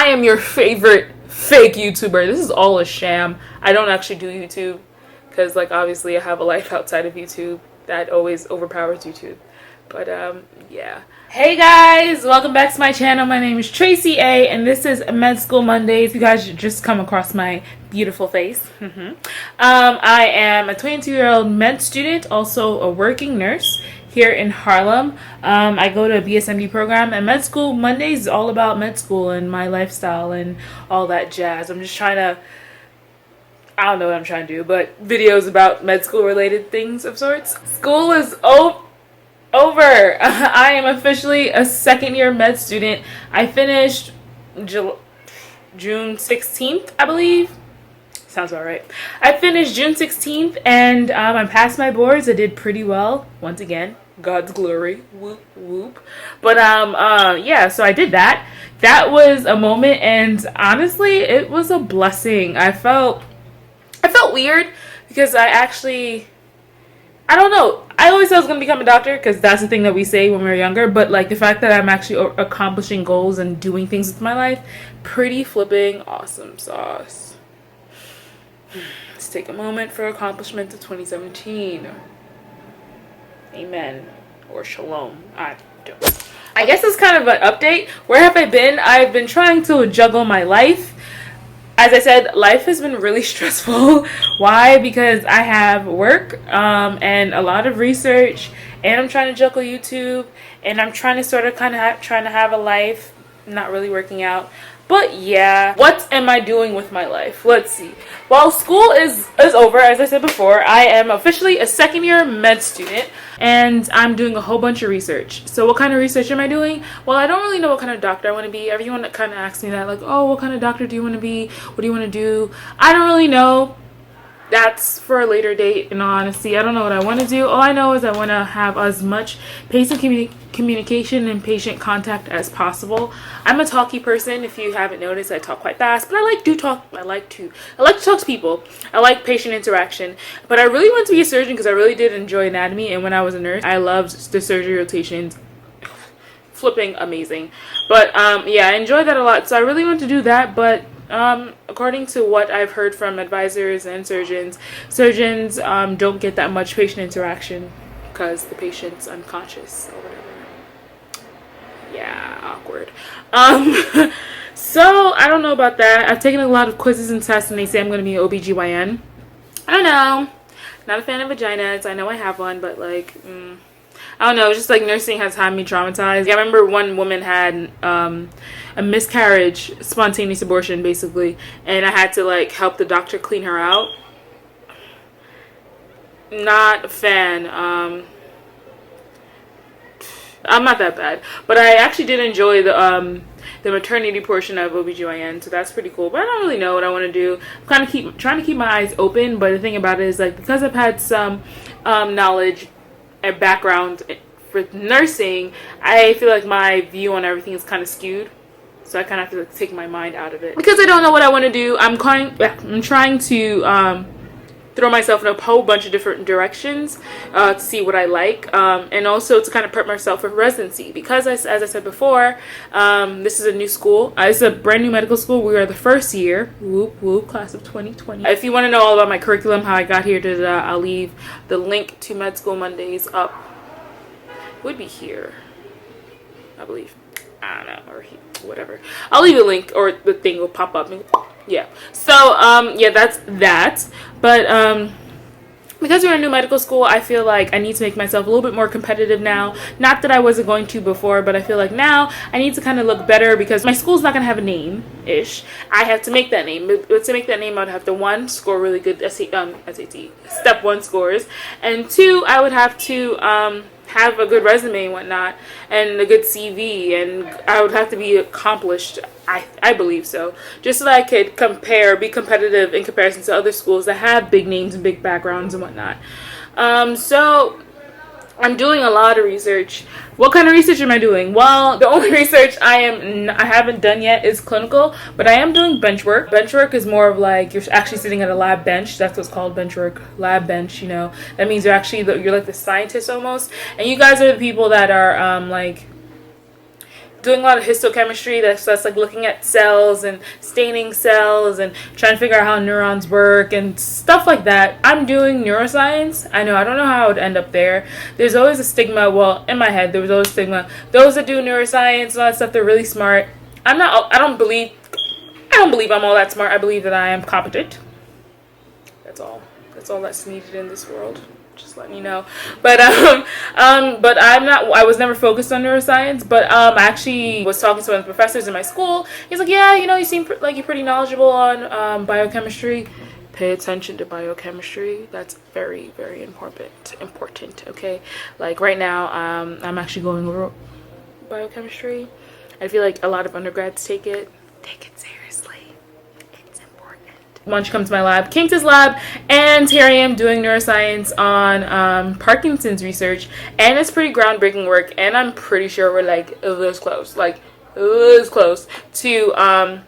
I am your favorite fake YouTuber. This is all a sham. I don't actually do YouTube because, like, obviously I have a life outside of YouTube that always overpowers YouTube. But yeah. Hey guys, welcome back to my channel. My name is Tracy A, and this is Med School Mondays. You guys should just come across my beautiful face. I am a 22-year-old med student, also a working nurse here in Harlem. I go to a BSMD program, and Med School Mondays is all about med school and my lifestyle and all that jazz. I'm just trying to, I don't know what I'm trying to do, but videos about med school related things of sorts. School is over. I am officially a second year med student. I finished June 16th, I believe. Sounds about right. I finished June 16th, and I passed my boards. I did pretty well. Once again, God's glory. Whoop, whoop. But yeah, so I did that. That was a moment, and honestly, it was a blessing. I felt weird because I don't know. I always thought I was going to become a doctor because that's the thing that we say when we were younger. But like the fact that I'm actually accomplishing goals and doing things with my life, pretty flipping awesome sauce. Let's take a moment for accomplishment of 2017. Amen. Or shalom. I guess it's kind of an update. Where have I been? I've been trying to juggle my life. As I said, life has been really stressful. Why? Because I have work and a lot of research, and I'm trying to juggle YouTube, and I'm trying to sort of trying to have a life, not really working out. But yeah, what am I doing with my life? Let's see. Well, school is over, as I said before. I am officially a second year med student, and I'm doing a whole bunch of research. So what kind of research am I doing? Well, I don't really know what kind of doctor I want to be. Everyone kind of asks me that, like, oh, what kind of doctor do you want to be? What do you want to do? I don't really know. That's for a later date, in all honesty. I don't know what I want to do. All I know is I want to have as much patient communication and patient contact as possible. I'm a talky person. If you haven't noticed, I talk quite fast, but I like to talk to people. I like patient interaction. But I really want to be a surgeon because I really did enjoy anatomy, and when I was a nurse, I loved the surgery rotations. Flipping amazing. But yeah, I enjoyed that a lot. So I really want to do that, but according to what I've heard from advisors and surgeons don't get that much patient interaction because the patient's unconscious or whatever. Yeah, awkward. So I don't know about that. I've taken a lot of quizzes and tests, and they say I'm going to be an OBGYN. I don't know. Not a fan of vaginas. I know I have one, but like, I don't know. Just like nursing has had me traumatized. I remember one woman had a miscarriage, spontaneous abortion, basically, and I had to like help the doctor clean her out. Not a fan. I'm not that bad, but I actually did enjoy the maternity portion of OBGYN, so that's pretty cool. But I don't really know what I want to do. I'm kind of trying to keep my eyes open, but the thing about it is, like, because I've had some knowledge and background with nursing, I feel like my view on everything is kind of skewed. So I kind of have to like take my mind out of it because I don't know what I want to do. I'm trying to throw myself in a whole bunch of different directions to see what I like, and also to kind of prep myself for residency because, as I said before, this is a new school. It's a brand new medical school. We are the first year. Whoop whoop, class of 2020. If you want to know all about my curriculum, how I got here, I'll leave the link to Med School Mondays up. It would be here, I believe. I don't know, or whatever. I'll leave a link, or the thing will pop up. Yeah. So yeah, that's that. But because we're in a new medical school, I feel like I need to make myself a little bit more competitive now. Not that I wasn't going to before, but I feel like now I need to kind of look better because my school's not going to have a name-ish. I have to make that name. But to make that name, I would have to, one, score really good SAT, Step 1 scores. And two, I would have to have a good resume and whatnot, and a good CV, and I would have to be accomplished. I believe so, just so that I could be competitive in comparison to other schools that have big names and big backgrounds and whatnot. So I'm doing a lot of research. What kind of research am I doing? Well, the only research I haven't done yet is clinical, but I am doing bench work. Bench work is more of like you're actually sitting at a lab bench. That's what's called bench work, lab bench. You know, that means you're you're like the scientist almost, and you guys are the people that are doing a lot of histochemistry. That's like looking at cells and staining cells and trying to figure out how neurons work and stuff like that. I'm doing neuroscience. I don't know how I would end up there. There's always a stigma. Well, in my head, there was always a stigma. Those that do neuroscience and all that stuff, they're really smart. I don't believe I'm all that smart. I believe that I am competent. That's all that's needed in this world. Just letting you know. But I was never focused on neuroscience, but I actually was talking to one of the professors in my school. He's like, yeah, you seem like you're pretty knowledgeable on biochemistry. Pay attention to biochemistry. That's very, very important, okay? Like right now, I'm actually going over biochemistry. I feel like a lot of undergrads take it seriously. It's important. Why don't you come to my lab, Kink's lab, and here I am doing neuroscience on Parkinson's research, and it's pretty groundbreaking work, and I'm pretty sure we're like this close to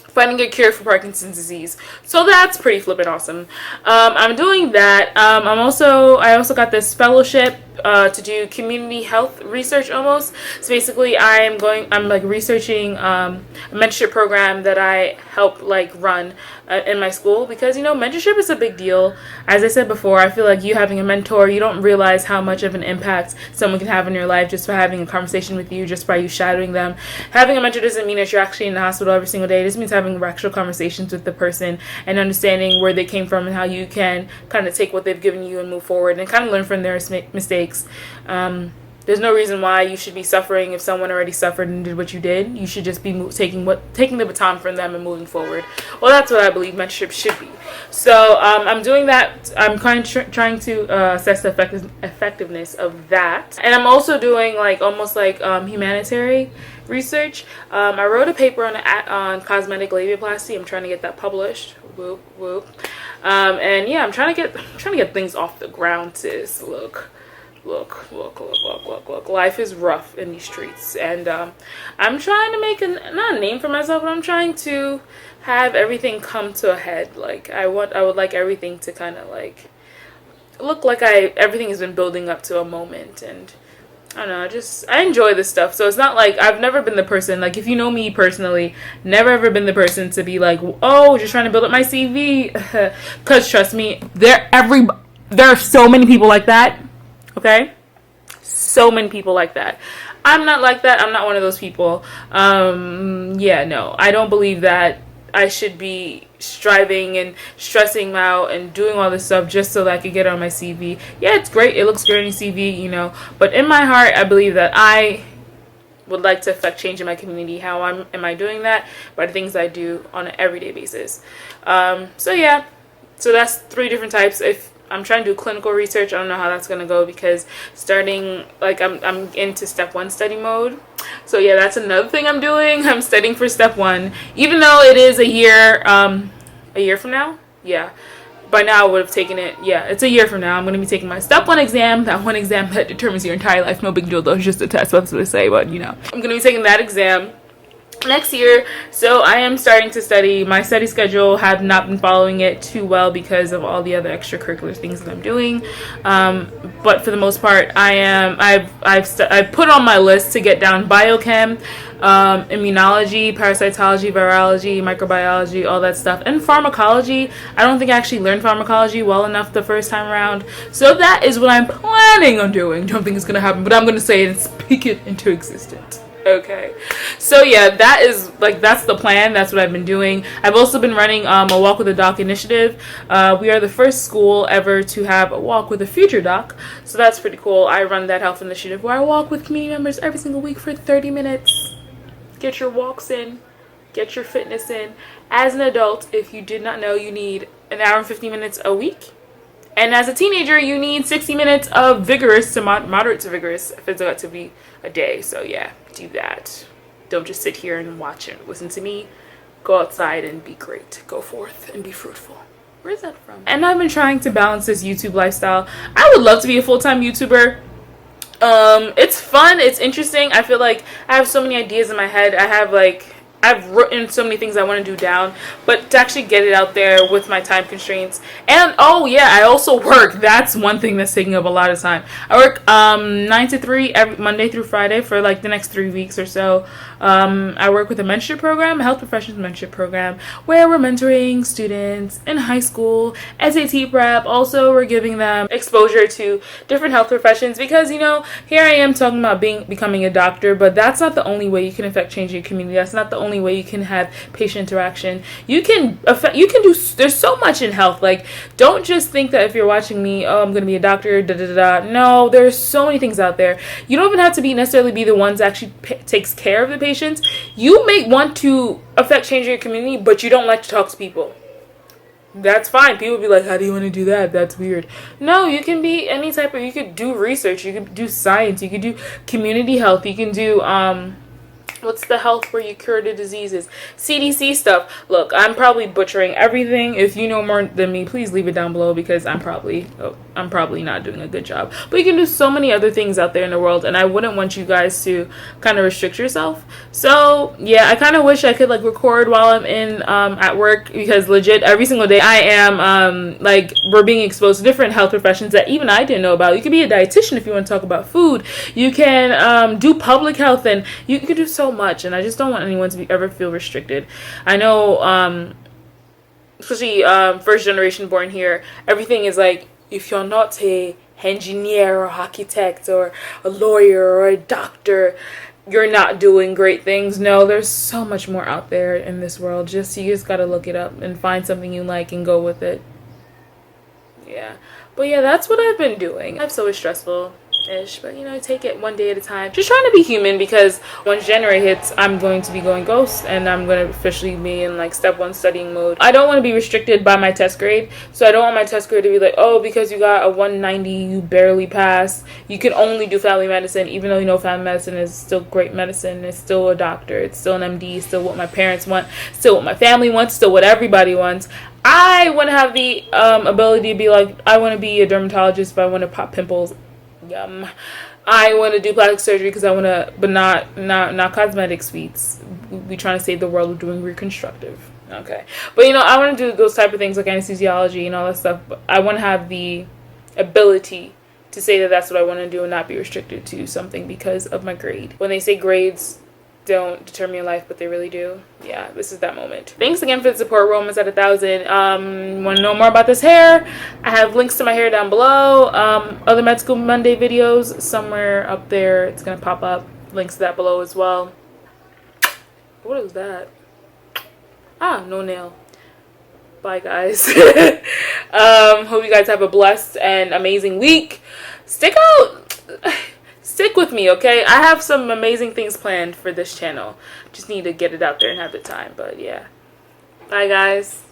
finding a cure for Parkinson's disease. So that's pretty flippin' awesome. I'm doing that. I also got this fellowship to do community health research almost. So basically I'm like researching a mentorship program that I help like run in my school, because mentorship is a big deal. As I said before, I feel like you having a mentor, you don't realize how much of an impact someone can have in your life just by having a conversation with you, just by you shadowing them. Having a mentor doesn't mean that you're actually in the hospital every single day. It just means having actual conversations with the person and understanding where they came from and how you can kind of take what they've given you and move forward and kind of learn from their mistakes. There's no reason why you should be suffering if someone already suffered and did what you did. You should just be taking the baton from them and moving forward. Well, that's what I believe mentorship should be. So I'm doing that. I'm kind of trying to assess the effectiveness of that, and I'm also doing almost like humanitarian research. I wrote a paper on cosmetic labiaplasty. I'm trying to get that published. Whoop whoop. And yeah, I'm trying to get things off the ground, sis. Look. Life is rough in these streets, and I'm trying to make not a name for myself, but I'm trying to have everything come to a head. Like I would like everything to kind of like look like everything has been building up to a moment, and I don't know, I enjoy this stuff. So it's not like I've never been the person, like if you know me personally, never ever been the person to be like, oh, just trying to build up my CV, because trust me, there are so many people like that. Okay, so many people like that. I'm not like that. I'm not one of those people. Yeah, no, I don't believe that I should be striving and stressing out and doing all this stuff just so that I could get on my CV. Yeah, it's great. It looks great on your CV, but in my heart, I believe that I would like to affect change in my community. How am I doing that? By the things I do on an everyday basis. So yeah, so that's 3 different types. If I'm trying to do clinical research, I don't know how that's gonna go, because starting I'm into step 1 study mode. So yeah, that's another thing I'm doing. I'm studying for step 1, even though it is a year from now. Yeah, by now I would have taken it. Yeah, it's a year from now. I'm going to be taking my step 1 exam. That one exam that determines your entire life. No big deal though. It's just a test. That's what I say. But I'm going to be taking that exam next year. So I am starting to study. My study schedule, have not been following it too well because of all the other extracurricular things that I'm doing. But for the most part, I've put on my list to get down biochem, immunology, parasitology, virology, microbiology, all that stuff, and pharmacology. I don't think I actually learned pharmacology well enough the first time around. So that is what I'm planning on doing. Don't think it's going to happen, but I'm going to say it and speak it into existence. Okay, so yeah, that's the plan. That's what I've been doing. I've also been running a Walk with a Doc initiative. We are the first school ever to have a Walk with a Future Doc, so that's pretty cool. I run that health initiative where I walk with community members every single week for 30 minutes. Get your walks in, get your fitness in. As an adult, if you did not know, you need an hour and 50 minutes a week. And as a teenager, you need 60 minutes of vigorous to moderate to vigorous physical activity a day. So yeah, do that. Don't just sit here and watch and listen to me. Go outside and be great. Go forth and be fruitful. Where's that from? And I've been trying to balance this YouTube lifestyle. I would love to be a full-time YouTuber. It's fun. It's interesting. I feel like I have so many ideas in my head. I have I've written so many things I want to do down, but to actually get it out there with my time constraints. And oh yeah, I also work. That's one thing that's taking up a lot of time. I work 9 to 3 every Monday through Friday for like the next 3 weeks or so. I work with a mentorship program, a health professions mentorship program, where we're mentoring students in high school, SAT prep. Also, we're giving them exposure to different health professions because, you know, here I am talking about becoming a doctor, but that's not the only way you can affect change in your community. That's not the only way you can have patient interaction. There's so much in health. Like, don't just think that if you're watching me, oh, I'm going to be a doctor, da da da. No, there's so many things out there. You don't even have to necessarily be the ones that actually takes care of the patients. You may want to affect change in your community, but you don't like to talk to people. That's fine. People be like, how do you want to do that? That's weird. No, you can be any type of, you could do research, you could do science, you could do community health, you can do, what's the health where you cure the diseases? CDC stuff. Look, I'm probably butchering everything. If you know more than me, please leave it down below because I'm probably not doing a good job. But you can do so many other things out there in the world, and I wouldn't want you guys to kind of restrict yourself. So yeah, I kind of wish I could like record while I'm in at work, because legit every single day I am like, we're being exposed to different health professions that even I didn't know about. You could be a dietitian if you want to talk about food. You can do public health, and you can do so much, and I just don't want anyone to ever feel restricted. I know, especially first generation born here, everything is like, if you're not a engineer or architect or a lawyer or a doctor, you're not doing great things. No, there's so much more out there in this world. You just gotta look it up and find something you like and go with it. Yeah, but yeah, that's what I've been doing. Life's always stressful ish, but you know, take it one day at a time. Just trying to be human, because once January hits, I'm going to be going ghost, and I'm going to officially be in like step 1 studying mode. I don't want to be restricted by my test grade, so I don't want my test grade to be like, oh, because you got a 190, you barely passed, you can only do family medicine, even though, you know, family medicine is still great medicine. It's still a doctor, it's still an MD, still what my parents want, still what my family wants, still what everybody wants. I want to have the ability to be like, I want to be a dermatologist, but I want to pop pimples. I want to do plastic surgery because I want to, but not cosmetic suites. We trying to save the world with doing reconstructive. Okay, but you know, I want to do those type of things like anesthesiology and all that stuff. But I want to have the ability to say that that's what I want to do and not be restricted to something because of my grade. When they say grades don't determine your life, but they really do. Yeah, this is that moment. Thanks again for the support. We're almost at 1,000. Want to know more about this hair? I have links to my hair down below. Other Med School Monday videos somewhere up there. It's gonna pop up. Links to that below as well. What is that? Ah, no nail. Bye guys. Hope you guys have a blessed and amazing week. Stick with me, okay? I have some amazing things planned for this channel. Just need to get it out there and have the time. But yeah. Bye guys.